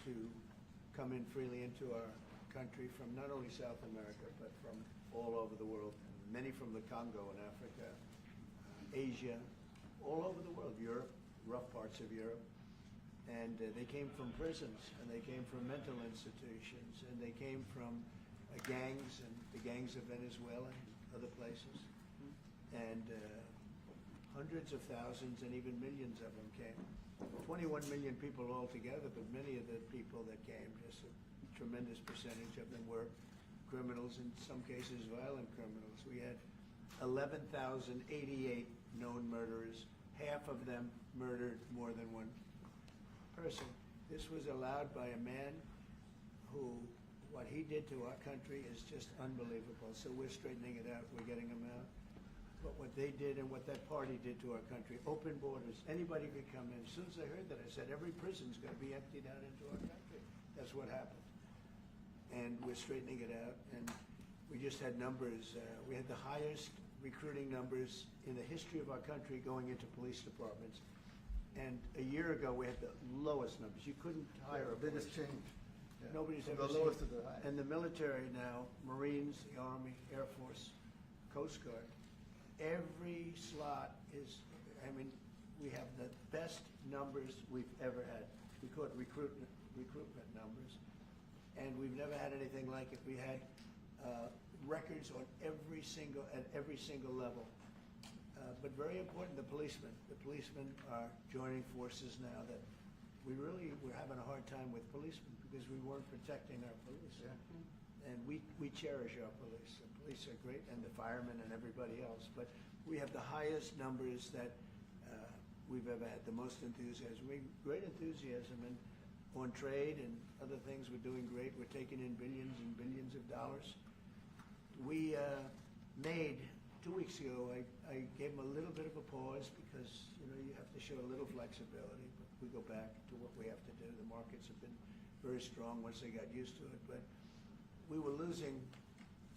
to come in freely into our country from not only South America, but from all over the world, many from the Congo in Africa, Asia, all over the world, Europe, rough parts of Europe. And they came from prisons, and they came from mental institutions, and they came from gangs, and the gangs of Venezuela and other places. And hundreds of thousands and even millions of them came. 21 million people altogether, but many of the people that came, just a tremendous percentage of them were criminals, in some cases violent criminals. We had 11,088 known murderers. Half of them murdered more than one person. This was allowed by a man who, what he did to our country is just unbelievable. So we're straightening it out, we're getting them out. But what they did and what that party did to our country, open borders, anybody could come in. As soon as I heard that, I said, every prison's going to be emptied out into our country. That's what happened. And we're straightening it out. And we just had numbers. We had the highest recruiting numbers in the history of our country going into police departments. And a year ago, we had the lowest numbers. You couldn't hire a biggest police. change. Yeah. Nobody's From ever the seen lowest it. to the highest. And the military now, Marines, the Army, Air Force, Coast Guard, every slot is, I mean, we have the best numbers we've ever had. We call it recruitment numbers. And we've never had anything like it. We had records on at every single level. But very important, the policemen. The policemen are joining forces now that we're having a hard time with policemen because we weren't protecting our police. Yeah. And we cherish our police. The police are great, and the firemen and everybody else. But we have the highest numbers that we've ever had, the most enthusiasm. Great enthusiasm. And on trade and other things, we're doing great. We're taking in billions and billions of dollars. We made, 2 weeks ago, I gave them a little bit of a pause because, you have to show a little flexibility. But we go back to what we have to do. The markets have been very strong once they got used to it. But we were losing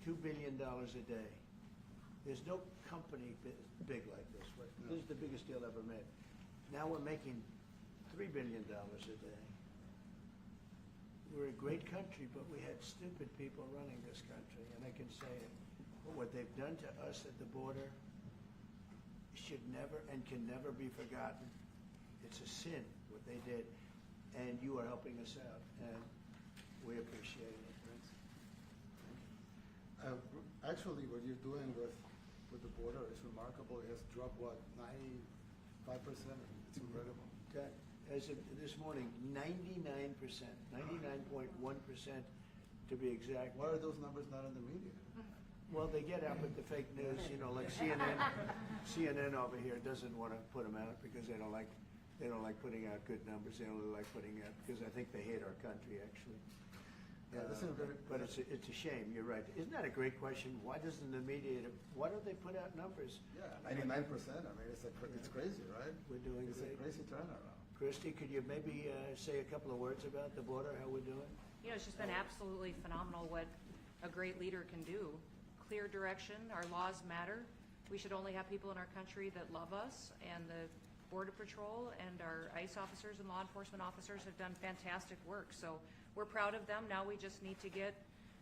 $2 billion a day. There's no company big like this. This is the biggest deal ever made. Now we're making $3 billion a day. We're a great country, but we had stupid people running this country, and I can say it. But what they've done to us at the border should never and can never be forgotten. It's a sin, what they did, and you are helping us out, and we appreciate it. Actually, what you're doing with the border is remarkable. It has dropped, what, 95%? It's incredible. Okay. As of this morning, 99%, 99.1% to be exact. Why are those numbers not in the media? Well, they get out with the fake news, like CNN over here doesn't want to put them out because they don't like putting out good numbers. They only like putting out because I think they hate our country, actually. Yeah, but it's a shame. You're right. Isn't that a great question? Why doesn't the media? Why don't they put out numbers? Yeah, 99%. I mean, it's crazy, right? We're doing It's great. a crazy turnaround. Christy, could you maybe say a couple of words about the border? How we're doing? It's just been absolutely phenomenal what a great leader can do. Clear direction. Our laws matter. We should only have people in our country that love us, and the Border Patrol and our ICE officers and law enforcement officers have done fantastic work. So we're proud of them. Now we just need to get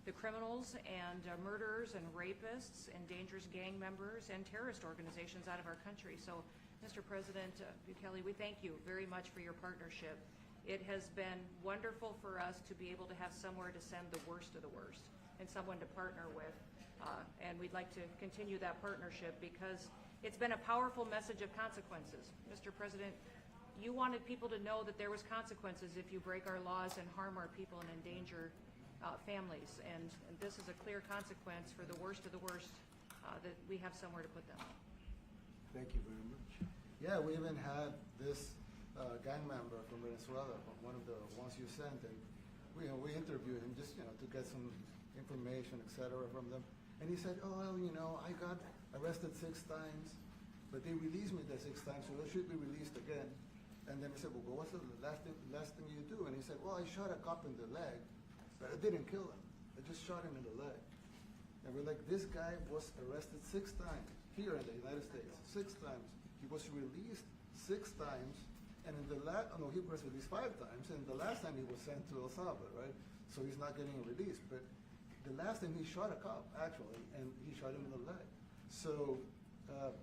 the criminals and murderers and rapists and dangerous gang members and terrorist organizations out of our country. So, Mr. President Bukele, we thank you very much for your partnership. It has been wonderful for us to be able to have somewhere to send the worst of the worst and someone to partner with. And we'd like to continue that partnership because it's been a powerful message of consequences. Mr. President, you wanted people to know that there was consequences if you break our laws and harm our people and endanger families. And this is a clear consequence for the worst of the worst that we have somewhere to put them. Thank you very much. Yeah, we even had this gang member from Venezuela, one of the ones you sent, and we interviewed him just to get some information, etc. from them. And he said, oh, well, I got arrested 6 times, but they released me the 6 times, so I should be released again. And then we said, well, what's the last thing you do? And he said, well, I shot a cop in the leg, but I didn't kill him. I just shot him in the leg. And we're like, this guy was arrested 6 times here in the United States, 6 times. He was released 6 times, And in the last, no, he was released 5 times, and the last time he was sent to El Salvador, right? So he's not getting released. But the last time he shot a cop, actually, and he shot him in the leg. So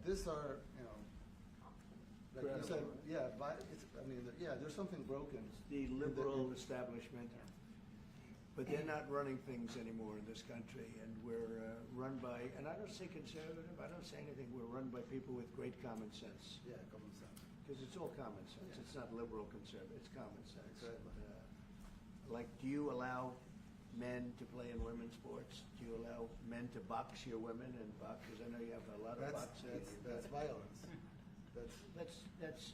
these are, like you said, yeah, there's something broken. It's the liberal establishment. But they're not running things anymore in this country, and we're run by, and I don't say conservative, I don't say anything, we're run by people with great common sense. Yeah, common sense. Because it's all common sense. Yeah. It's not liberal conservative, it's common sense. Exactly. Like, do you allow men to play in women's sports? Do you allow men to box your women and box? Because I know you have a lot of boxing. That's violence. That's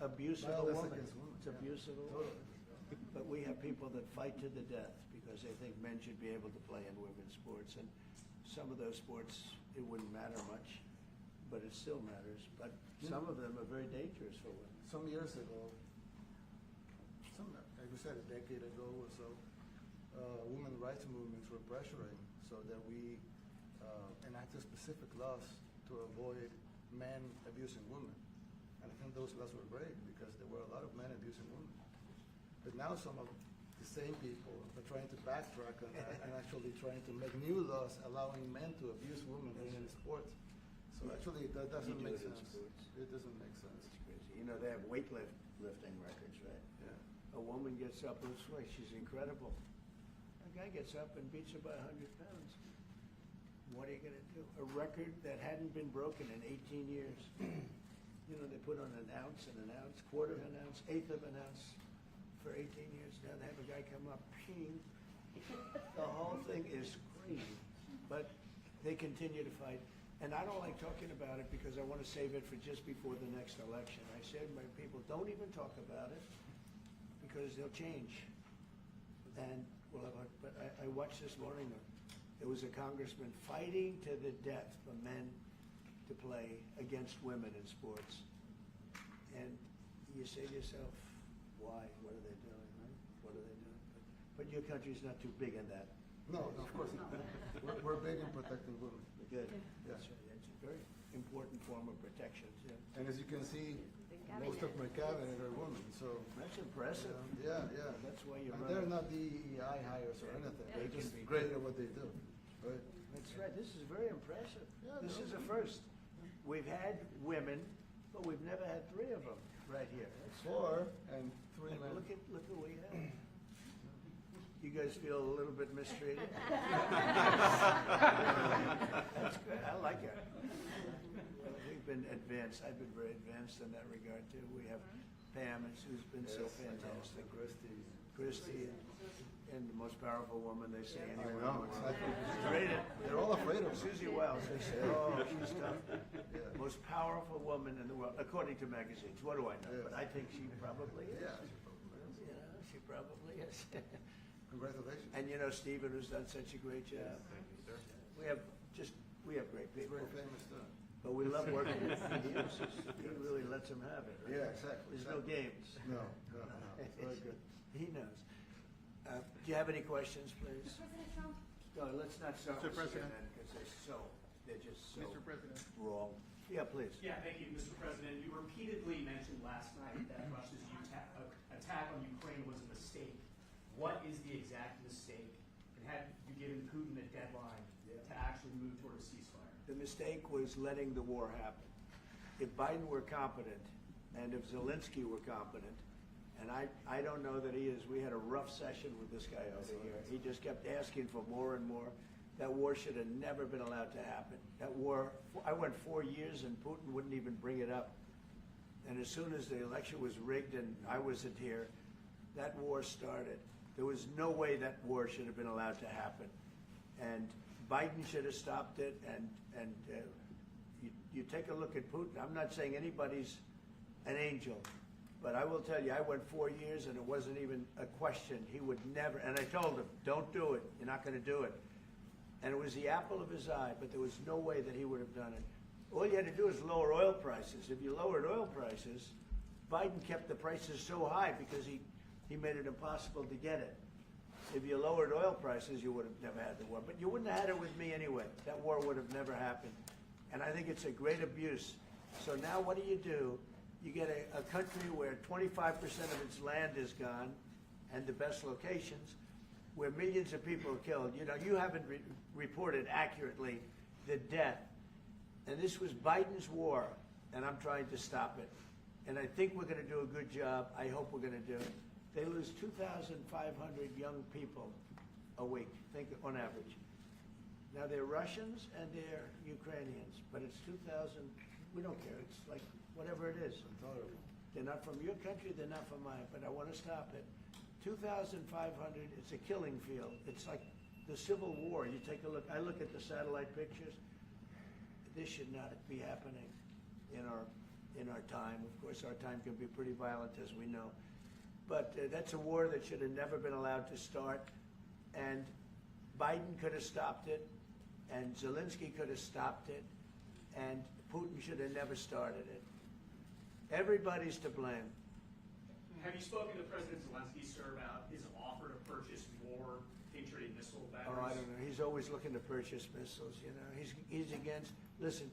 abuse of a violence woman. against women. It's Yeah. abuse of a woman. But we have people that fight to the death because they think men should be able to play in women's sports. And some of those sports, it wouldn't matter much, but it still matters. But some of them are very dangerous for women. Some years ago, like you said, a decade ago or so, women's rights movements were pressuring so that we enacted specific laws to avoid men abusing women. And I think those laws were great because there were a lot of men abusing women. But now some of the same people are trying to backtrack on that and actually trying to make new laws allowing men to abuse women in sports. So actually, that doesn't You do make it in sense. sports. It doesn't make sense. It's crazy. You know, they have weightlifting records, right? Yeah. A woman gets up this way, she's incredible. A guy gets up and beats her by 100 pounds. What are you going to do? A record that hadn't been broken in 18 years. You know, they put on an ounce, quarter of an ounce, eighth of an ounce for 18 years. Now they have a guy come up, ping. The whole thing is crazy. But they continue to fight. And I don't like talking about it because I want to save it for just before the next election. I said to my people, don't even talk about it because they'll change. And but I watched this morning, there was a congressman fighting to the death for men to play against women in sports. And you say to yourself, why? What are they doing, right? What are they doing? But your country's not too big in that. No, of course not. We're big in protecting women. Good. Yeah. That's right. It's a very important form of protection, too. And as you can see, most of my cabinet are women, so. That's impressive. Yeah. That's why you're And running. they're not DEI hires or anything. They They're can just be great good. at what they do, right? That's right. This is very impressive. Yeah, This no. is a first. We've had women, but we've never had 3 of them right here. That's 4 and 3 And men. look what we have. You guys feel a little bit mistreated? That's good. I like it. We've been advanced. I've been very advanced in that regard too. We have Pam, who's been so Yes, I know. fantastic. Christy. And the most powerful woman they say I anywhere. know, exactly. Rated. They're all afraid of her. Susie Wells, they say, oh, she's tough. Yeah. Most powerful woman in the world, according to magazines. What do I know? Yes. But I think she probably is. Yeah. You know, she probably is. Congratulations. And you know, Stephen, who's done such a great job. Thank you, sir. We have great He's people. very famous too. But we love working with him. He really lets them have it. Right? Yeah, exactly. There's no games. No. It's very good. He knows. Do you have any questions, please? President Trump? No, let's not start Mr. with President. CNN because they're just so Mr. President. wrong. Yeah, please. Yeah, thank you, Mr. President. You repeatedly mentioned last night that Russia's attack on Ukraine was a mistake. What is the exact mistake? And had you given Putin a deadline to actually move toward a ceasefire? The mistake was letting the war happen. If Biden were competent, and if Zelensky were competent, and I don't know that he is. We had a rough session with this guy over here. He just kept asking for more and more. That war should have never been allowed to happen. That war, I went 4 years and Putin wouldn't even bring it up. And as soon as the election was rigged and I wasn't here, that war started. There was no way that war should have been allowed to happen. And Biden should have stopped it. And you take a look at Putin. I'm not saying anybody's an angel. But I will tell you, I went 4 years and it wasn't even a question. He would never, and I told him, don't do it. You're not going to do it. And it was the apple of his eye, but there was no way that he would have done it. All you had to do is lower oil prices. If you lowered oil prices, Biden kept the prices so high because he made it impossible to get it. If you lowered oil prices, you would have never had the war. But you wouldn't have had it with me anyway. That war would have never happened. And I think it's a great abuse. So now what do? You get a country where 25% of its land is gone, and the best locations, where millions of people are killed. You know, you haven't reported accurately the death. And this was Biden's war, and I'm trying to stop it. And I think we're going to do a good job. I hope we're going to do it. They lose 2,500 young people a week, think on average. Now they're Russians and they're Ukrainians, but it's 2,000. We don't care. It's like whatever it is. They're not from your country. They're not from mine. But I want to stop it. 2,500. It's a killing field. It's like the Civil War. You take a look. I look at the satellite pictures. This should not be happening in our time. Of course, our time can be pretty violent, as we know. But that's a war that should have never been allowed to start. And Biden could have stopped it, and Zelensky could have stopped it, and Putin should have never started it. Everybody's to blame. Have you spoken to President Zelensky, sir, about his offer to purchase more Patriot missile batteries? Oh, I don't know. He's always looking to purchase missiles, you know. He's against, listen,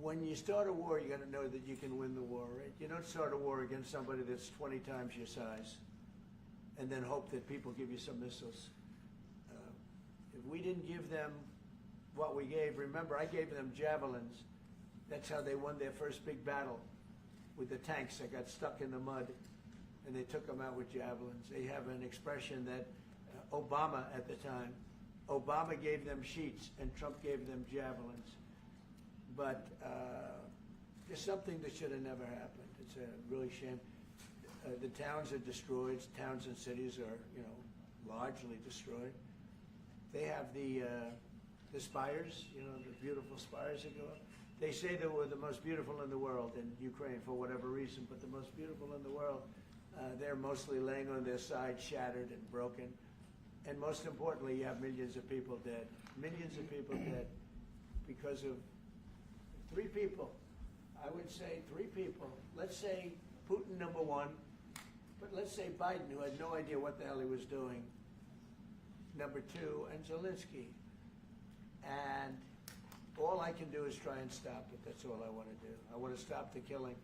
when you start a war, you got to know that you can win the war, right? You don't start a war against somebody that's 20 times your size and then hope that people give you some missiles. If we didn't give them what we gave, remember, I gave them javelins. That's how they won their first big battle with the tanks that got stuck in the mud, and they took them out with javelins. They have an expression that Obama at the time, Obama gave them sheets and Trump gave them javelins. But it's something that should have never happened. It's a really shame. The towns are destroyed. Towns and cities are, you know, largely destroyed. They have the spires, you know, the beautiful spires that go up. They say they were the most beautiful in the world in Ukraine for whatever reason, but the most beautiful in the world, they're mostly laying on their side, shattered and broken. And most importantly, you have millions of people dead. Millions of people dead because of 3 people. I would say 3 people. Let's say Putin, number 1, but let's say Biden, who had no idea what the hell he was doing, number 2, and Zelensky. And all I can do is try and stop it. That's all I want to do. I want to stop the killing.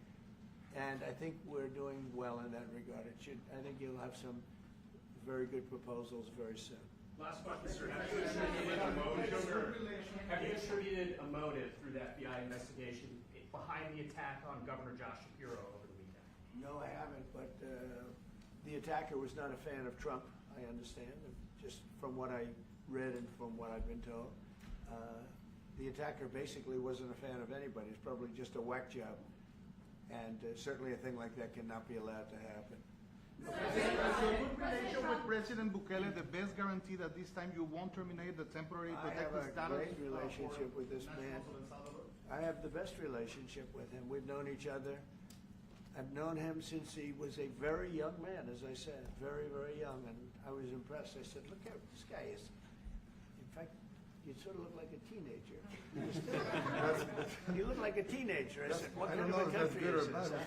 And I think we're doing well in that regard. I think you'll have some very good proposals very soon. Last question, sir. Have you attributed a motive? Have you attributed a motive through the FBI investigation behind the attack on Governor Josh Shapiro over the weekend? No, I haven't, but the attacker was not a fan of Trump, I understand, just from what I read and from what I've been told. The attacker basically wasn't a fan of anybody. It's probably just a whack job. And certainly a thing like that cannot be allowed to happen. So good relation with President Bukele, the best guarantee that this time you won't terminate the temporary I have protected a status great relationship with this nationals man. of El Salvador? I have the best relationship with him. We've known each other. I've known him since he was a very young man, as I said, very, very young. And I was impressed. I said, look at this guy is, in fact, you sort of look like a teenager. You look like a teenager. I said, what kind of a country is this?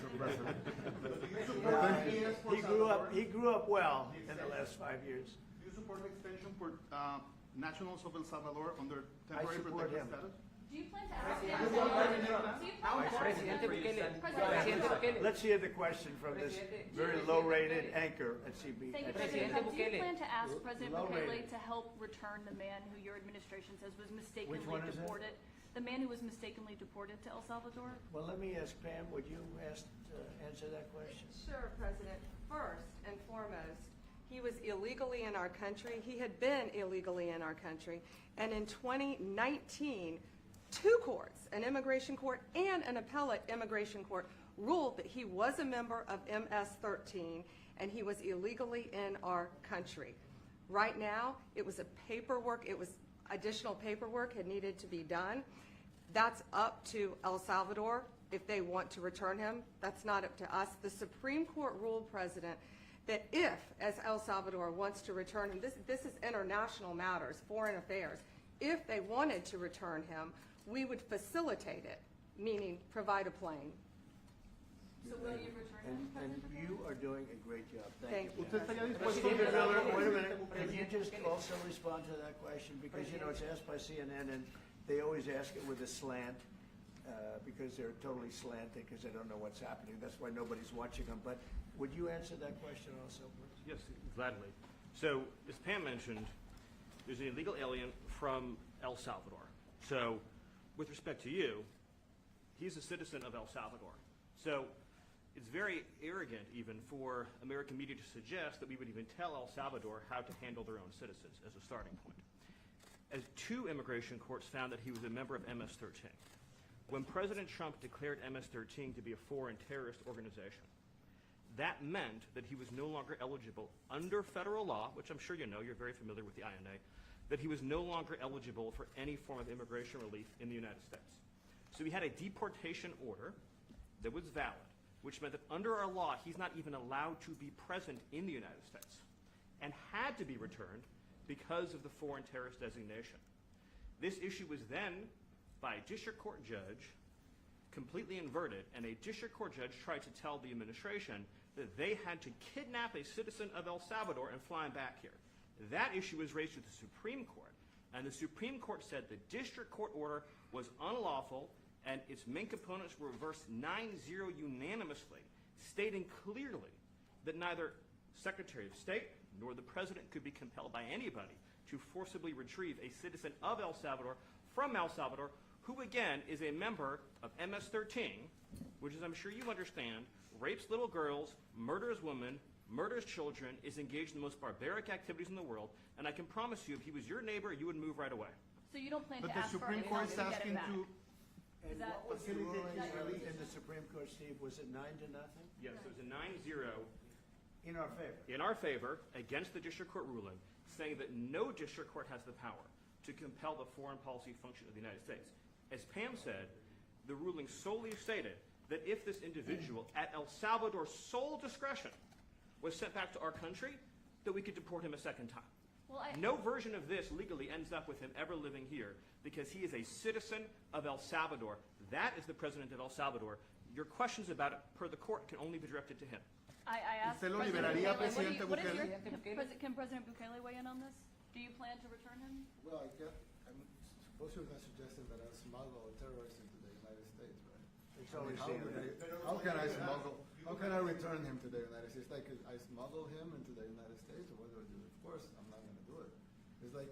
He grew up well in the last 5 years. Do you support the extension for nationals of El Salvador under I temporary support protected him. status? Do you plan to ask Presidente Bukele. Let's hear the question from this very low-rated anchor at CB. Thank you, at President. Presidente Do you Bukele. plan to ask President Low Bukele rated. to help return the man who your administration says was mistakenly Which one is that? deported? The man who was mistakenly deported to El Salvador? Well, let me ask Pam, would you answer that question? Sure, President. First and foremost, he was illegally in our country. He had been illegally in our country. And in 2019, 2 courts, an immigration court and an appellate immigration court, ruled that he was a member of MS-13 and he was illegally in our country. Right now, it was additional paperwork had needed to be done. That's up to El Salvador if they want to return him. That's not up to us. The Supreme Court ruled, President, that if, as El Salvador wants to return him, this is international matters, foreign affairs, if they wanted to return him, we would facilitate it, meaning provide a plane. So will you return him, And President Bukele? you are doing a great job. Thank you. ¿Usted estaría Mr. dispuesto a Miller, entregar- wait a minute. Can you just also respond to that question? Because, you know, it's asked by CNN, and they always ask it with a slant. because they're totally slanted because they don't know what's happening. That's why nobody's watching them. But would you answer that question also, please? Yes, gladly. So, as Pam mentioned, there's an illegal alien from El Salvador. So, with respect to you, he's a citizen of El Salvador. So, it's very arrogant even for American media to suggest that we would even tell El Salvador how to handle their own citizens as a starting point. As 2 immigration courts found that he was a member of MS-13. When President Trump declared MS-13 to be a foreign terrorist organization, that meant that he was no longer eligible under federal law, which I'm sure you know, you're very familiar with the INA, that he was no longer eligible for any form of immigration relief in the United States. So he had a deportation order that was valid, which meant that under our law, he's not even allowed to be present in the United States and had to be returned because of the foreign terrorist designation. This issue was then, by a district court judge, completely inverted, and a district court judge tried to tell the administration that they had to kidnap a citizen of El Salvador and fly him back here. That issue was raised to the Supreme Court, and the Supreme Court said the district court order was unlawful, and its main components were reversed 9-0 unanimously, stating clearly that neither Secretary of State nor the President could be compelled by anybody to forcibly retrieve a citizen of El Salvador from El Salvador, who again is a member of MS-13, which, as I'm sure you understand, rapes little girls, murders women, murders children, is engaged in the most barbaric activities in the world, and I can promise you, if he was your neighbor, you would move right away. So you don't plan But to the ask for Supreme a Court to is get asking it back? to, And Is that- what was the ruling that- in the Supreme Court, Steve? Was it 9-0? Yes, it was a 9-0 In our favor? in our favor against the district court ruling, saying that no district court has the power to compel the foreign policy function of the United States. As Pam said, the ruling solely stated that if this individual, at El Salvador's sole discretion, was sent back to our country, that we could deport him a second time. Well, No version of this legally ends up with him ever living here because he is a citizen of El Salvador. That is the president of El Salvador. Your questions about it, per the court, can only be directed to him. I asked ¿Usted lo President liberaría, Bukele, Presidente what is Bukele? can President Bukele weigh in on this? Do you plan to return him? Well, I'm suppose you're not suggesting that I smuggle a terrorist into the United States, right? It's I mean, always how can I smuggle, how can I return him to the United States? Like, I smuggle him into the United States, or what do I do? Of course, I'm not gonna do it. It's like,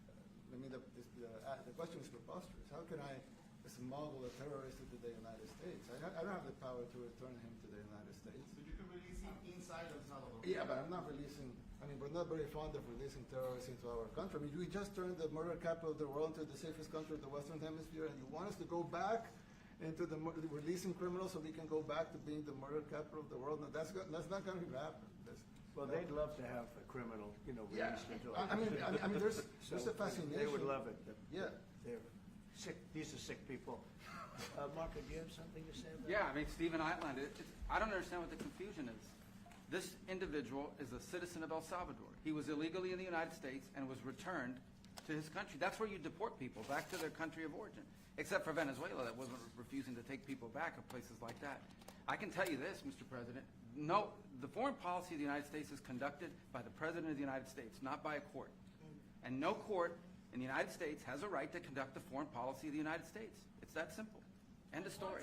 I mean, the question is preposterous. How can I smuggle a terrorist into the United States? I don't have the power to return him to the United States. but you can release him inside El Salvador. Yeah, but I'm not releasing, I mean, we're not very fond of releasing terrorists into our country. I mean, we just turned the murder capital of the world into the safest country of the Western Hemisphere, and you want us to go back into releasing criminals so we can go back to being the murder capital of the world? No, that's not going to happen. Well, they'd love to have a criminal, Yeah, released into I mean, there's a fascination. They would love it. Yeah. They're sick, these are sick people. Marco, do you have something to say about Yeah, I mean, Stephen Eitland, I don't understand what the confusion is. This individual is a citizen of El Salvador. He was illegally in the United States and was returned to his country. That's where you deport people, back to their country of origin, except for Venezuela that wasn't refusing to take people back, or places like that. I can tell you this, Mr. President, no, the foreign policy of the United States is conducted by the President of the United States, not by a court. And no court in the United States has a right to conduct the foreign policy of the United States. It's that simple. End of story.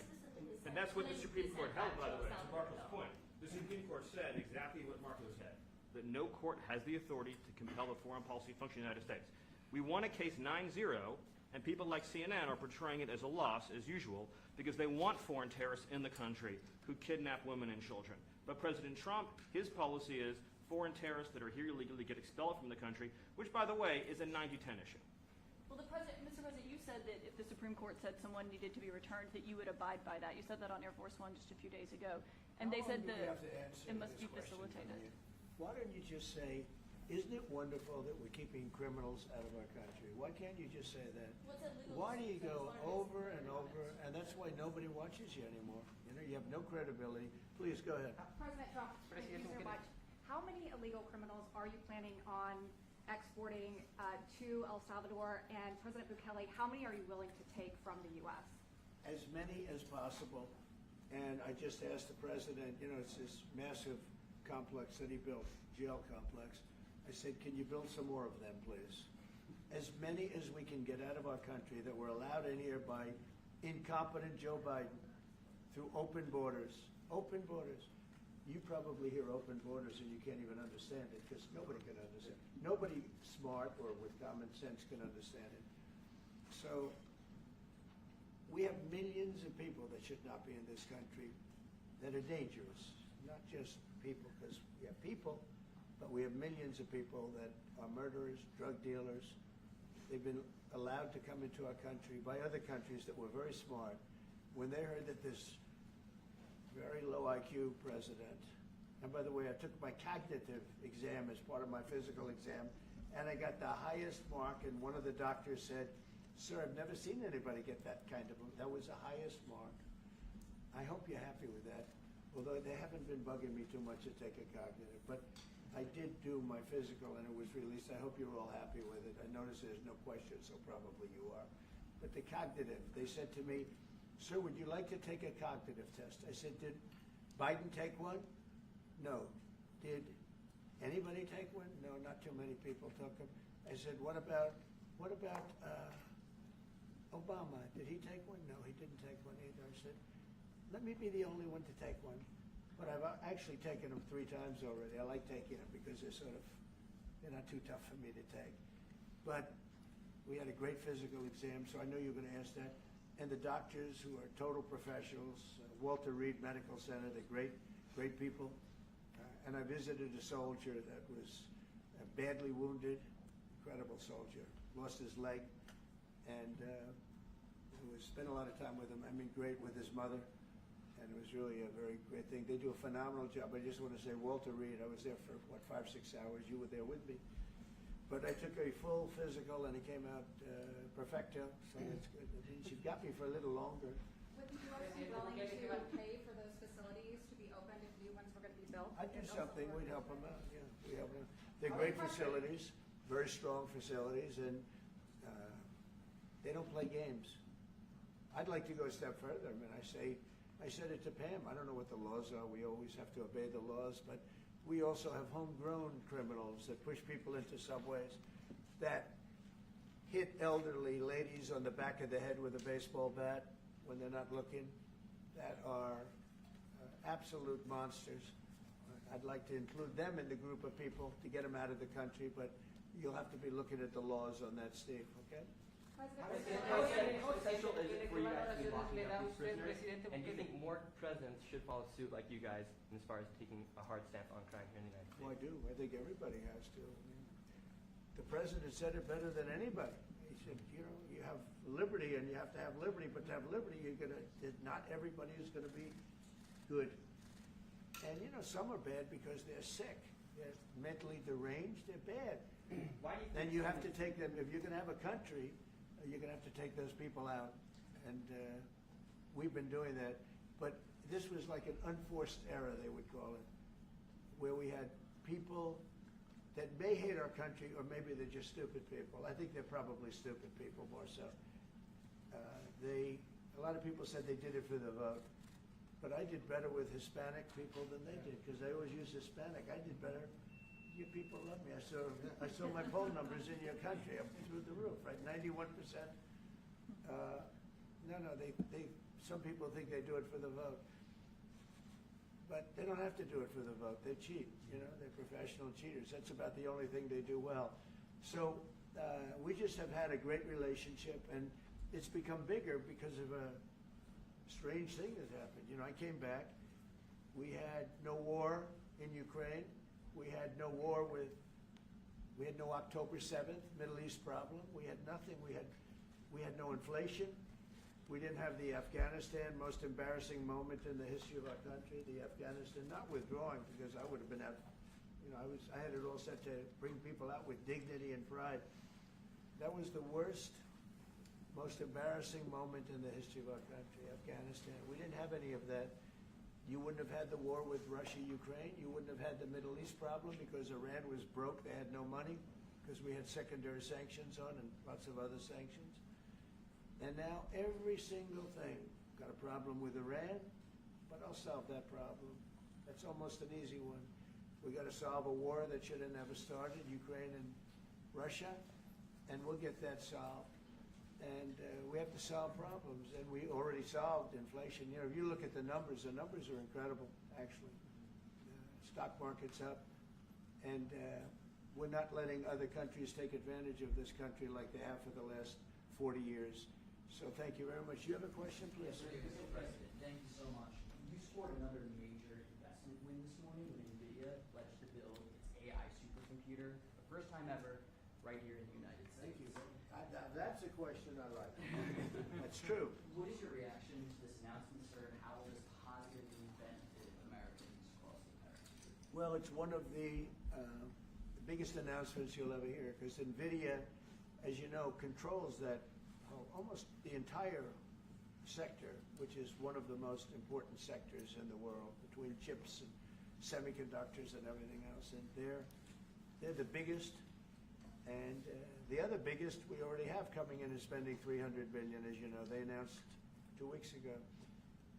And that's what the Supreme Court held, by the way, to Marco's point. The Supreme Court said exactly what Marco said, that no court has the authority to compel the foreign policy function of the United States. We won a case 9-0, and people like CNN are portraying it as a loss, as usual, because they want foreign terrorists in the country who kidnap women and children. But President Trump, his policy is foreign terrorists that are here illegally get expelled from the country, which, by the way, is a 90-10 issue. Well, Mr. President, you said that if the Supreme Court said someone needed to be returned, that you would abide by that. You said that on Air Force One just a few days ago. And they said that it must be facilitated. Why don't you just say, isn't it wonderful that we're keeping criminals out of our country? Why can't you just say that? Why do you go over and over, and that's why nobody watches you anymore? You have no credibility. Please, go ahead. President Trump, thank you so much. How many illegal criminals are you planning on exporting to El Salvador? And President Bukele, how many are you willing to take from the U.S.? As many as possible. And I just asked the president, it's this massive complex that he built, jail complex. I said, can you build some more of them, please? As many as we can get out of our country that were allowed in here by incompetent Joe Biden through open borders. Open borders. You probably hear open borders and you can't even understand it because nobody can understand. Nobody smart or with common sense can understand it. So we have millions of people that should not be in this country that are dangerous. Not just people, because we have people, but we have millions of people that are murderers, drug dealers. They've been allowed to come into our country by other countries that were very smart. When they heard that this very low IQ president, and by the way, I took my cognitive exam as part of my physical exam, and I got the highest mark, and one of the doctors said, "Sir, I've never seen anybody get that kind of, that was the highest mark." I hope you're happy with that, although they haven't been bugging me too much to take a cognitive, but I did do my physical and it was released. I hope you're all happy with it. I notice there's no question, so probably you are. But the cognitive, they said to me, "Sir, would you like to take a cognitive test?" I said, "Did Biden take one?" "No." "Did anybody take one?" "No, not too many people took them." I said, what about Obama? Did he take one?" "No, he didn't take one either." I said, "Let me be the only one to take one." But I've actually taken them 3 times already. I like taking them because they're not too tough for me to take. But we had a great physical exam, so I know you're going to ask that. And the doctors who are total professionals, Walter Reed Medical Center, they're great people. And I visited a soldier that was badly wounded, incredible soldier, lost his leg, and spent a lot of time with him. I mean, great with his mother, and it was really a very great thing. They do a phenomenal job. I just want to say, Walter Reed, I was there for, 5-6 hours. You were there with me. But I took a full physical, and it came out perfecto, so that's good. She got me for a little longer. Would the U.S. be willing to pay for those facilities to be opened if new ones were going to be built? I'd do something. We'd help them out. Yeah, we help them. They're great facilities, very strong facilities, and they don't play games. I'd like to go a step further. I mean, I said it to Pam. I don't know what the laws are. We always have to obey the laws, but we also have homegrown criminals that push people into subways, that hit elderly ladies on the back of the head with a baseball bat when they're not looking, that are absolute monsters. I'd like to include them in the group of people to get them out of the country, but you'll have to be looking at the laws on that, Steve, okay? How essential is it for you guys to be locking up these prisoners? And do you think more presidents should follow suit like you guys as far as taking a hard stance on crime here in the United States? Well, I do. I think everybody has to. I mean, the president said it better than anybody. He said, you know, you have liberty and you have to have liberty, but to have liberty, not everybody is going to be good. And, you know, some are bad because they're sick. They're mentally deranged. They're bad. Why do you think and you have to take them, if you're going to have a country, you're going to have to take those people out. And we've been doing that. But this was like an unforced error, they would call it, where we had people that may hate our country, or maybe they're just stupid people. I think they're probably stupid people more so. A lot of people said they did it for the vote. But I did better with Hispanic people than they did, because they always use Hispanic. I did better. You people love me. I saw my poll numbers in your country up through the roof, right? 91%. Some people think they do it for the vote. But they don't have to do it for the vote. They cheat, you know, they're professional cheaters. That's about the only thing they do well. So we just have had a great relationship, and it's become bigger because of a strange thing that happened. You know, I came back. We had no war in Ukraine. We had no war we had no October 7th Middle East problem. We had nothing. We had no inflation. We didn't have the Afghanistan most embarrassing moment in the history of our country. The Afghanistan, not withdrawing, because I would have been out. You know, I had it all set to bring people out with dignity and pride. That was the worst, most embarrassing moment in the history of our country, Afghanistan. We didn't have any of that. You wouldn't have had the war with Russia, Ukraine. You wouldn't have had the Middle East problem because Iran was broke. They had no money because we had secondary sanctions on and lots of other sanctions. And now every single thing, got a problem with Iran, but I'll solve that problem. That's almost an easy one. We got to solve a war that should have never started, Ukraine and Russia, and we'll get that solved. And we have to solve problems, and we already solved inflation. You know, if you look at the numbers are incredible, actually. Stock market's up, and we're not letting other countries take advantage of this country like they have for the last 40 years. So thank you very much. You have a question, please? Yes, Mr. President, thank you so much. You scored another major investment win this morning when Nvidia pledged to build its AI supercomputer, the first time ever, right here in the United States. Thank you. That's a question I like. That's true. What is your reaction to this announcement, sir, and how will this positively benefit Americans across the country? Well, it's one of the biggest announcements you'll ever hear, because Nvidia, as you know, controls that almost the entire sector, which is one of the most important sectors in the world, between chips and semiconductors and everything else. And they're the biggest. And the other biggest we already have coming in is spending $300 billion, as you know. They announced 2 weeks ago.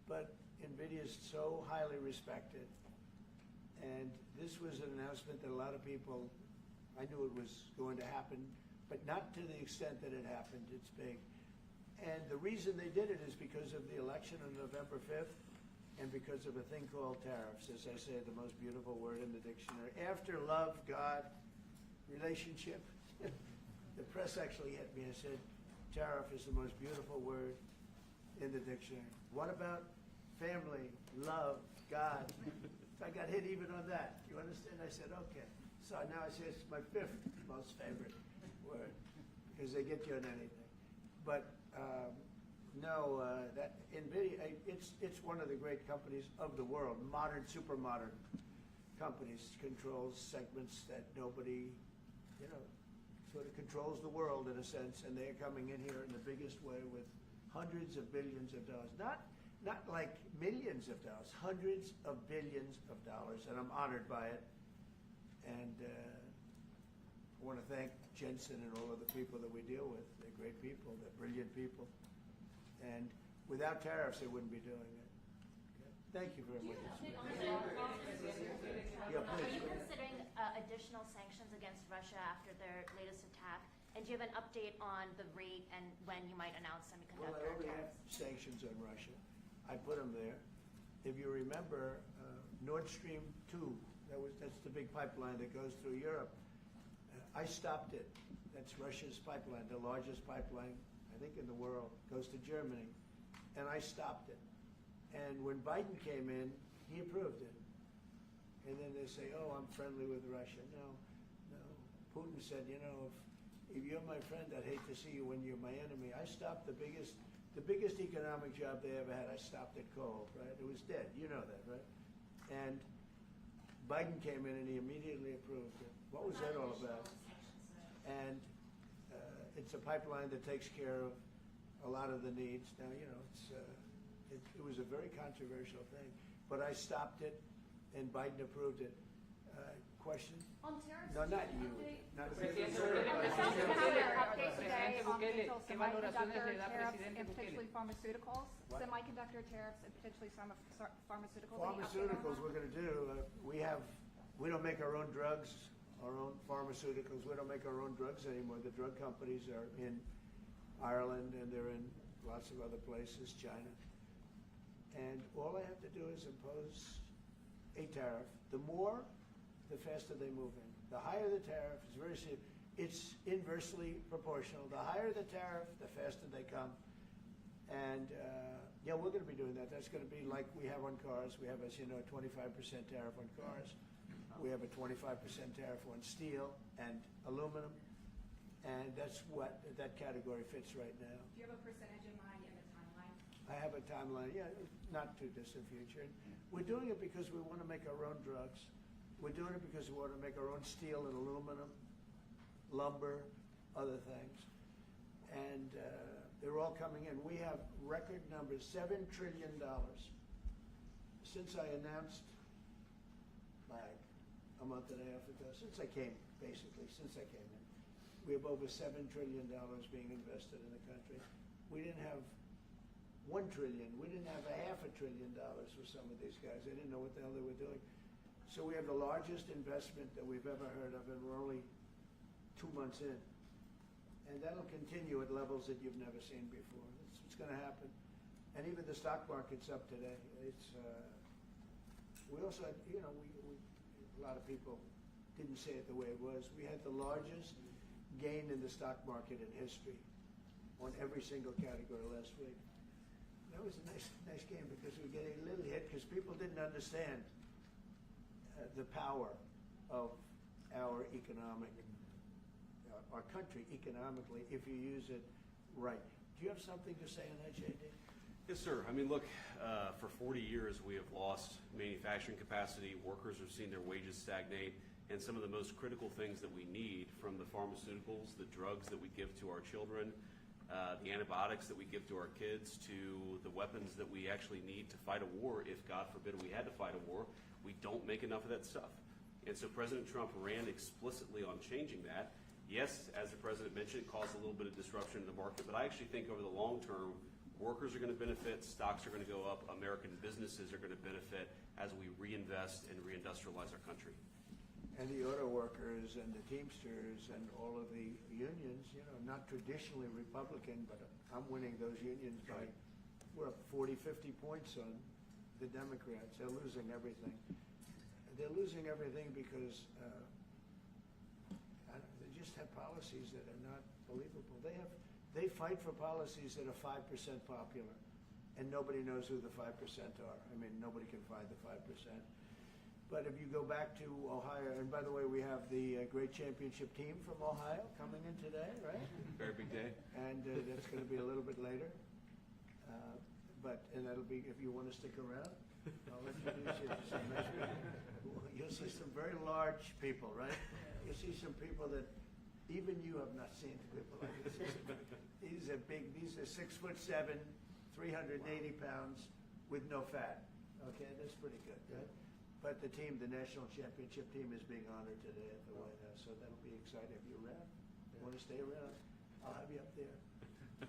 But Nvidia is so highly respected. And this was an announcement that a lot of people, I knew it was going to happen, but not to the extent that it happened. It's big. And the reason they did it is because of the election on November 5th and because of a thing called tariffs, as I say, the most beautiful word in the dictionary. After love, God, relationship, the press actually hit me and said, tariff is the most beautiful word in the dictionary. What about family, love, God? I got hit even on that. You understand? I said, okay. So now I say it's my 5th most favorite word because they get you on anything. But no, that Nvidia, it's one of the great companies of the world, modern, super modern companies, controls segments that nobody, you know, sort of controls the world in a sense, and they're coming in here in the biggest way with hundreds of billions of dollars. Not like millions of dollars, hundreds of billions of dollars, and I'm honored by it. And I want to thank Jensen and all of the people that we deal with. They're great people, they're brilliant people. And without tariffs, they wouldn't be doing it. Okay. Thank you very much. Yeah, Are please. you considering additional sanctions against Russia after their latest attack? And do you have an update on the rate and when you might announce Well, semiconductor I already have tariffs? sanctions on Russia. I put them there. If you remember, Nord Stream 2, that's the big pipeline that goes through Europe. I stopped it. That's Russia's pipeline, the largest pipeline, I think, in the world. Goes to Germany. And I stopped it. And when Biden came in, he approved it. And then they say, oh, I'm friendly with Russia. No. Putin said, you know, if you're my friend, I'd hate to see you when you're my enemy. I stopped the biggest economic job they ever had. I stopped it cold, right? It was dead. You know that, right? And Biden came in and he immediately approved it. What was that all about? And it's a pipeline that takes care of a lot of the needs. Now, you know, it was a very controversial thing, but I stopped it, and Biden approved it. Question? On tariffs? No, not you. Not you. Update today on potential semiconductor tariffs and potentially pharmaceuticals. What? Semiconductor tariffs and potentially pharmaceuticals. Any update on Pharmaceuticals, that? we're going to do. We don't make our own drugs, our own pharmaceuticals. We don't make our own drugs anymore. The drug companies are in Ireland and they're in lots of other places, China. And all I have to do is impose a tariff. The more, the faster they move in. The higher the tariff, it's very simple. It's inversely proportional. The higher the tariff, the faster they come. And yeah, we're going to be doing that. That's going to be like we have on cars. We have, as you know, a 25% tariff on cars. We have a 25% tariff on steel and aluminum. And that's what that category fits right now. Do you have a percentage in mind and a timeline? I have a timeline, yeah, not too distant future. We're doing it because we want to make our own drugs. We're doing it because we want to make our own steel and aluminum, lumber, other things. And they're all coming in. We have record numbers, $7 trillion. Since I announced, like a month and a half ago, since I came in, we have over $7 trillion being invested in the country. We didn't have $1 trillion. We didn't have $500 billion for some of these guys. They didn't know what the hell they were doing. So we have the largest investment that we've ever heard of, and we're only 2 months in. And that'll continue at levels that you've never seen before. That's what's going to happen. And even the stock market's up today. We also had, a lot of people didn't say it the way it was. We had the largest gain in the stock market in history on every single category last week. That was a nice game because we were getting a little hit because people didn't understand the power of our our country economically if you use it right. Do you have something to say on that, JD? Yes, sir. I mean, look, for 40 years we have lost manufacturing capacity. Workers have seen their wages stagnate, and some of the most critical things that we need, from the pharmaceuticals, the drugs that we give to our children, the antibiotics that we give to our kids, to the weapons that we actually need to fight a war, if God forbid we had to fight a war, we don't make enough of that stuff. And so President Trump ran explicitly on changing that. Yes, as the President mentioned, it caused a little bit of disruption in the market, but I actually think over the long term, workers are going to benefit, stocks are going to go up, American businesses are going to benefit as we reinvest and reindustrialize our country. And the auto workers and the Teamsters and all of the unions, not traditionally Republican, but I'm winning those unions by, we're up 40, 50 points on the Democrats. They're losing everything. They're losing everything because they just have policies that are not believable. They fight for policies that are 5% popular, and nobody knows who the 5% are. I mean, nobody can find the 5%. But if you go back to Ohio, and by the way, we have the great championship team from Ohio coming in today, right? Very big day. And that's going to be a little bit later. And that'll be, if you want to stick around, I'll introduce you to some measures. You'll see some very large people, right? You'll see some people that even you have not seen people like this. These are big, these are 6'7", 380 pounds with no fat. Okay, that's pretty good, right? But the team, the national championship team, is being honored today at the White House, so that'll be exciting. If you're around, you want to stay around, I'll have you up there.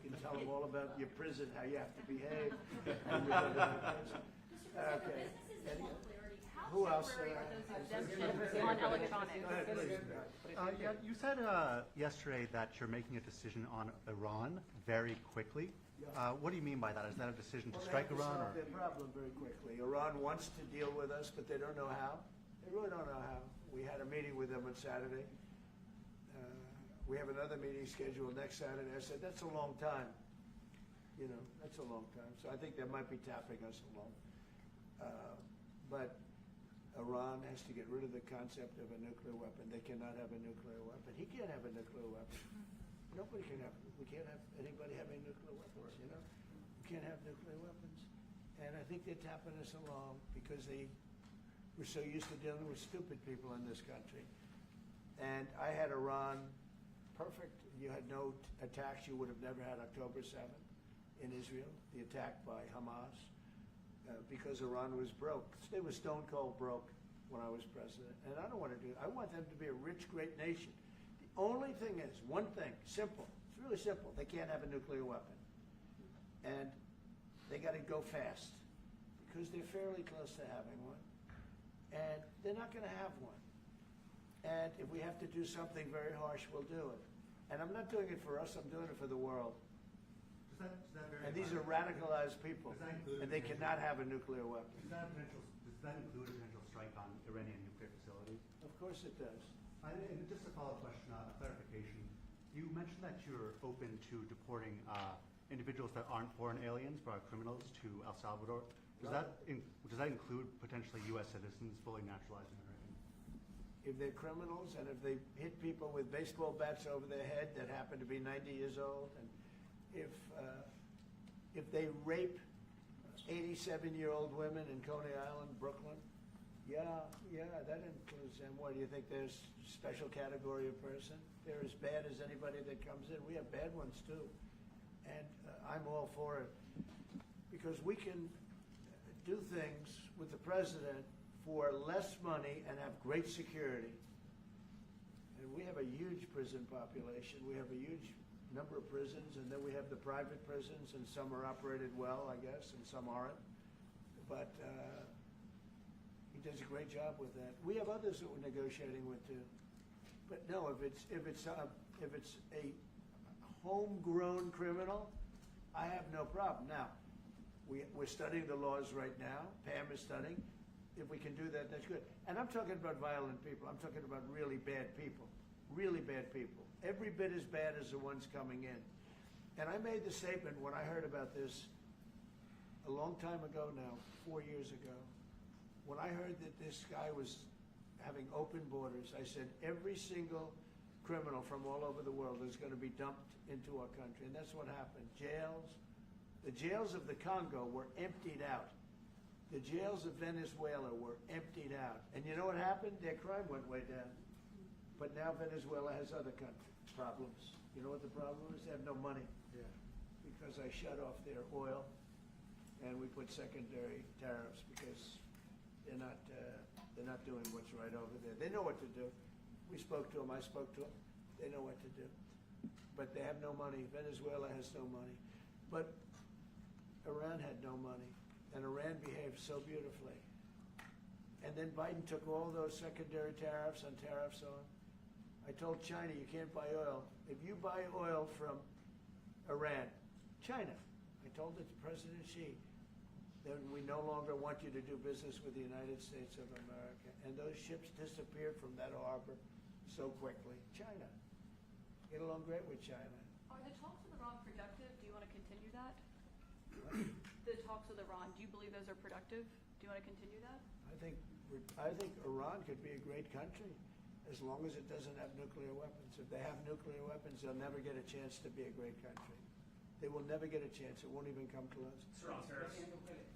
You can tell them all about your prison, how you have to behave. Okay. Who else? On electronics. You said yesterday that you're making a decision on Iran very quickly. What do you mean by that? Is that a decision to strike They have to Iran? solve their problem very quickly. Iran wants to deal with us, but they don't know how. They really don't know how. We had a meeting with them on Saturday. We have another meeting scheduled next Saturday. I said, that's a long time. That's a long time. So I think they might be tapping us along. But Iran has to get rid of the concept of a nuclear weapon. They cannot have a nuclear weapon. He can't have a nuclear weapon. Nobody can have. We can't have anybody having nuclear weapons. We can't have nuclear weapons. And I think they're tapping us along because we're so used to dealing with stupid people in this country. And I had Iran perfect. You had no attacks. You would have never had October 7th in Israel, the attack by Hamas, because Iran was broke. They were stone cold broke when I was president. And I don't want to do it. I want them to be a rich, great nation. The only thing is, one thing, simple. It's really simple. They can't have a nuclear weapon. And they got to go fast because they're fairly close to having one. And they're not going to have one. And if we have to do something very harsh, we'll do it. And I'm not doing it for us, I'm doing it for the world. And these are radicalized people, and they cannot have a nuclear weapon. Does that include a potential strike on Iranian nuclear facilities? Of course it does. And just a follow-up question, a clarification. You mentioned that you're open to deporting individuals that aren't foreign aliens, but are criminals, to El Salvador. Does that include potentially U.S. citizens fully naturalized American? If they're criminals and if they hit people with baseball bats over their head that happen to be 90 years old, and if they rape 87-year-old women in Coney Island, Brooklyn, yeah, that includes them. What do you think? There's a special category of person? They're as bad as anybody that comes in. We have bad ones too, and I'm all for it because we can do things with the president for less money and have great security. And we have a huge prison population. We have a huge number of prisons, and then we have the private prisons, and some are operated well, I guess, and some aren't. But he does a great job with that. We have others that we're negotiating with too. But no, if it's a homegrown criminal, I have no problem. Now, we're studying the laws right now. Pam is studying. If we can do that, that's good. And I'm talking about violent people. I'm talking about really bad people. Really bad people. Every bit as bad as the ones coming in. And I made the statement when I heard about this a long time ago now, 4 years ago. When I heard that this guy was having open borders, I said every single criminal from all over the world is going to be dumped into our country. And that's what happened. The jails of the Congo were emptied out. The jails of Venezuela were emptied out. And you know what happened? Their crime went way down. But now Venezuela has other problems. You know what the problem is? They have no money. Yeah. Because I shut off their oil and we put secondary tariffs because they're not doing what's right over there. They know what to do. We spoke to them. I spoke to them. They know what to do. But they have no money. Venezuela has no money. But Iran had no money. And Iran behaved so beautifully. And then Biden took all those secondary tariffs on. I told China, you can't buy oil. If you buy oil from Iran, China, I told it to President Xi, then we no longer want you to do business with the United States of America. And those ships disappeared from that harbor so quickly. China. Get along great with China. Are the talks with Iran productive? Do you want to continue that? The talks with Iran, do you believe those are productive? Do you want to continue that? I think Iran could be a great country as long as it doesn't have nuclear weapons. If they have nuclear weapons, they'll never get a chance to be a great country. They will never get a chance. It won't even come close. Sir, on tariffs.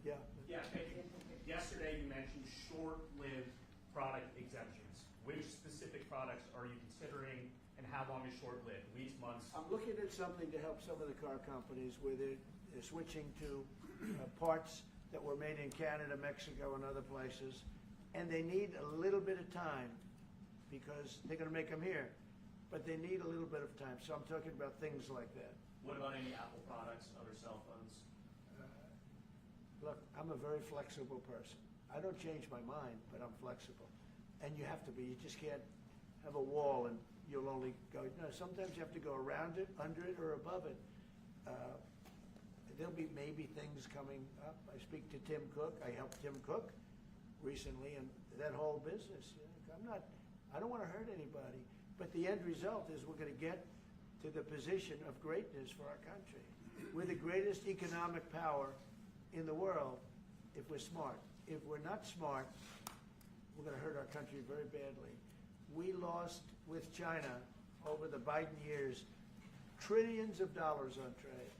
Yeah. Yeah, thank you. Yesterday you mentioned short-lived product exemptions. Which specific products are you considering and how long is short-lived? Weeks, months? I'm looking at something to help some of the car companies where they're switching to parts that were made in Canada, Mexico, and other places, and they need a little bit of time because they're going to make them here, but they need a little bit of time. So I'm talking about things like that. What about any Apple products, other cell phones? Look, I'm a very flexible person. I don't change my mind, but I'm flexible. And you have to be. You just can't have a wall and you'll only go. No, sometimes you have to go around it, under it, or above it. There'll be maybe things coming up. I speak to Tim Cook. I helped Tim Cook recently, and that whole business. I don't want to hurt anybody, but the end result is we're going to get to the position of greatness for our country. We're the greatest economic power in the world if we're smart. If we're not smart, we're going to hurt our country very badly. We lost with China over the Biden years trillions of dollars on trade.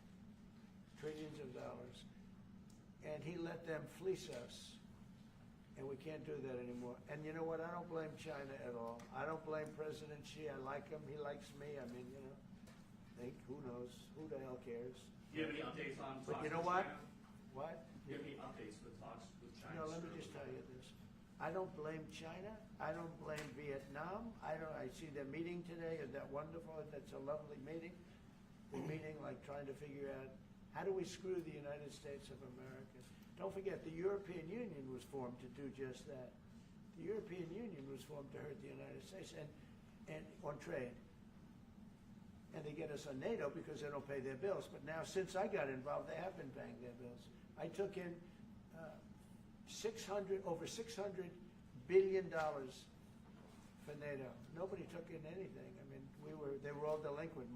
Trillions of dollars. And he let them fleece us. And we can't do that anymore. And you know what? I don't blame China at all. I don't blame President Xi. I like him. He likes me. I mean, who knows? Who the hell cares? Do you have any updates on talks But you know with what? China? What? Do you have any updates with talks with China? Let me just tell you this. I don't blame China. I don't blame Vietnam. I see their meeting today. Is that wonderful? That's a lovely meeting. They're meeting, like trying to figure out how do we screw the United States of America. Don't forget, the European Union was formed to do just that. The European Union was formed to hurt the United States and on trade. And they get us on NATO because they don't pay their bills. But now, since I got involved, they have been paying their bills. I took in over $600 billion for NATO. Nobody took in anything. I mean, they were all delinquent.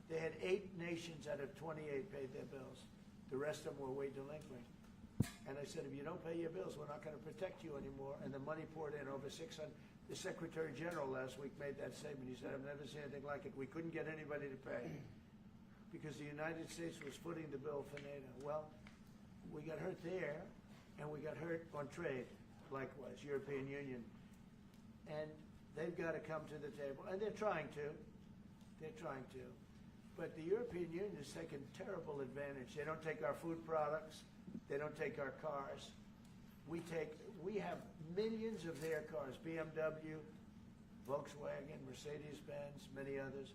They had 8 nations out of 28 paid their bills. The rest of them were way delinquent. And I said, if you don't pay your bills, we're not going to protect you anymore. And the money poured in over 600. The Secretary General last week made that statement. He said, I've never seen anything like it. We couldn't get anybody to pay because the United States was footing the bill for NATO. Well, we got hurt there, and we got hurt on trade, likewise, European Union. And they've got to come to the table. And they're trying to. They're trying to. But the European Union has taken terrible advantage. They don't take our food products. They don't take our cars. We have millions of their cars, BMW, Volkswagen, Mercedes-Benz, many others.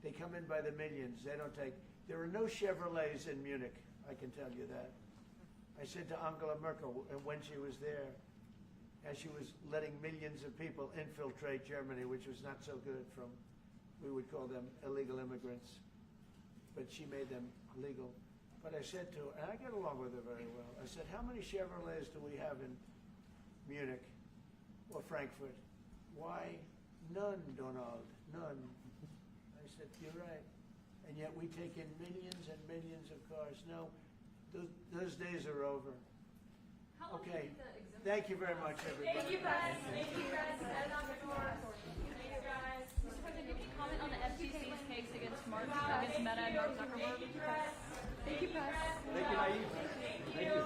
They come in by the millions. They don't take. There are no Chevrolets in Munich, I can tell you that. I said to Angela Merkel when she was there, as she was letting millions of people infiltrate Germany, which was not so good we would call them illegal immigrants. but she made them legal. But I said to her, and I get along with her very well, I said, how many Chevrolets do we have in Munich or Frankfurt? Why, none, Donald, none. I said, you're right. And yet we take in millions and millions of cars. No, those days are over. Okay, thank you very much, everybody. Thank you, guys. Thank you, guys. Thank you, guys. Mr. President, can you comment on the FTC's case against Meta and Mark Zuckerberg? Thank you, press. Thank you, Nayib. Thank you.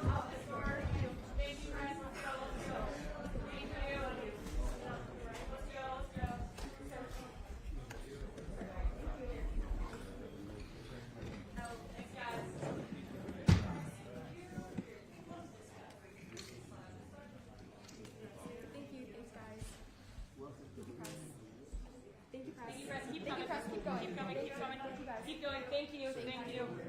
Keep coming. Keep going. Keep going. Keep going. Keep going. Thank you. Thank you.